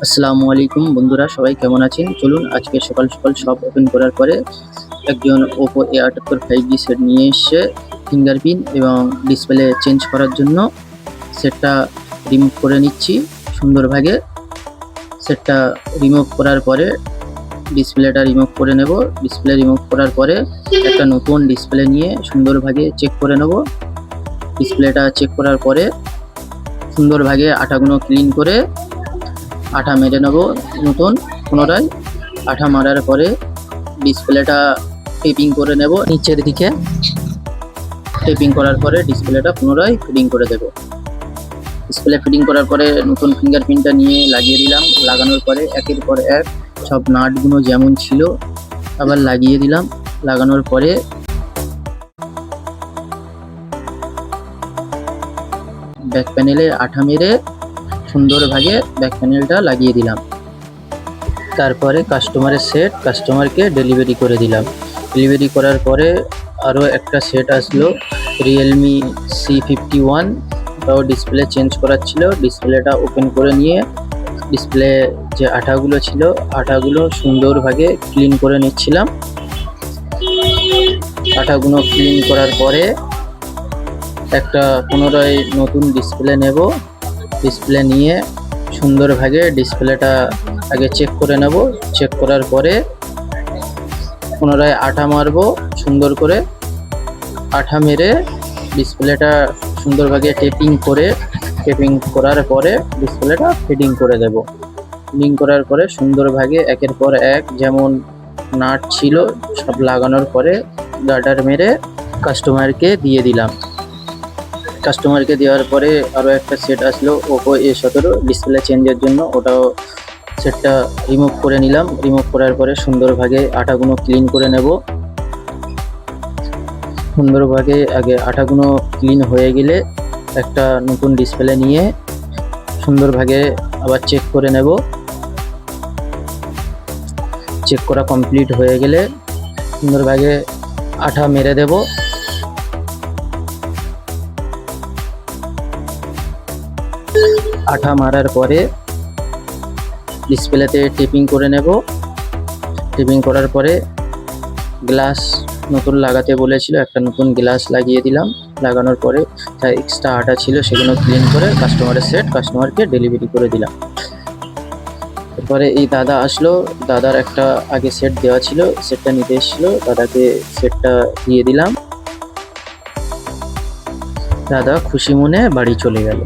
আসসালামু আলাইকুম বন্ধুরা, সবাই কেমন আছেন? চলুন আজকে সকাল সকাল সব ওপেন করার পরে একজন ওপো A78 5G সেট নিয়ে এসে ফিঙ্গারপ্রিন্ট এবং ডিসপ্লে চেঞ্জ করার জন্য সেটটা রিমুভ করে নিচ্ছি সুন্দরভাবে। সেটটা রিমুভ করার পরে ডিসপ্লেটা রিমুভ করে নেব। ডিসপ্লে রিমুভ করার পরে একটা নতুন ডিসপ্লে নিয়ে সুন্দরভাবে চেক করে নেব। ডিসপ্লেটা চেক করার পরে সুন্দরভাবে আঠাগুলো ক্লিন করে আঠা মেরে নেব। নতুন পুনরায় আঠা মারার পরে ডিসপ্লেটা টেপিং করে নেব নিচের দিকে। টেপিং করার পরে ডিসপ্লেটা পুনরায় ফিটিং করে দেব। ডিসপ্লে ফিটিং করার পরে নতুন ফিঙ্গারপ্রিন্টটা নিয়ে লাগিয়ে দিলাম। লাগানোর পরে একের পর এক সব নাটগুলো যেমন ছিল আবার লাগিয়ে দিলাম। লাগানোর পরে ব্যাক প্যানেলে আঠা মেরে সুন্দরভাবে ব্যাক প্যানেলটা লাগিয়ে দিলাম। তারপরে কাস্টমারের সেট কাস্টমারকে ডেলিভারি করে দিলাম। ডেলিভারি করার পরে আরও একটা সেট আসলো রিয়েলমি C51, ওটাও ডিসপ্লে চেঞ্জ করার ছিল। ডিসপ্লেটা ওপেন করে নিয়ে ডিসপ্লে যে আঠাগুলো ছিল আঠাগুলো সুন্দরভাবে ক্লিন করে নিচ্ছিলাম। আঠাগুলো ক্লিন করার পরে একটা পুনরায় নতুন ডিসপ্লে নেব। ডিসপ্লে নিয়ে সুন্দরভাবে ডিসপ্লেটা আগে চেক করে নেব। চেক করার পরে পুনরায় আঠা মারবো সুন্দর করে। আঠা মেরে ডিসপ্লেটা সুন্দরভাবে টেপিং করার পরে ডিসপ্লেটা ফিটিং করে দেব। ফিটিং করার পরে সুন্দরভাবে একের পর এক যেমন নাট ছিল সব লাগানোর পরে গার্ডার মেরে কাস্টমারকে দিয়ে দিলাম। কাস্টমারকে দেওয়ার পরে আরও একটা সেট আসলো ওপো A17 ডিসপ্লে চেঞ্জের জন্য, ওটাও সেটটা রিমুভ করে নিলাম। রিমুভ করার পরে সুন্দরভাবে আঠাগুলো ক্লিন করে নেব। সুন্দরভাবে আগে আঠাগুলো ক্লিন হয়ে গেলে একটা নতুন ডিসপ্লে নিয়ে সুন্দরভাবে আবার চেক করে নেব। চেক করা কমপ্লিট হয়ে গেলে সুন্দরভাবে আঠা মেরে দেব। আঠা মারার পরে ডিসপ্লেতে টেপিং করে নেব। টেপিং করার পরে গ্লাস নতুন লাগাতে বলেছিল, একটা নতুন গ্লাস লাগিয়ে দিলাম। লাগানোর পরে যা এক্সট্রা আঠা ছিল সেগুলো ক্লিন করে কাস্টমারের সেট কাস্টমারকে ডেলিভারি করে দিলাম। এরপরে এই দাদা আসলো, দাদার একটা আগে সেট দেওয়া ছিল, সেটটা নিতে এসেছিলো, দাদাকে সেটটা দিয়ে দিলাম। দাদা খুশি মনে বাড়ি চলে গেল।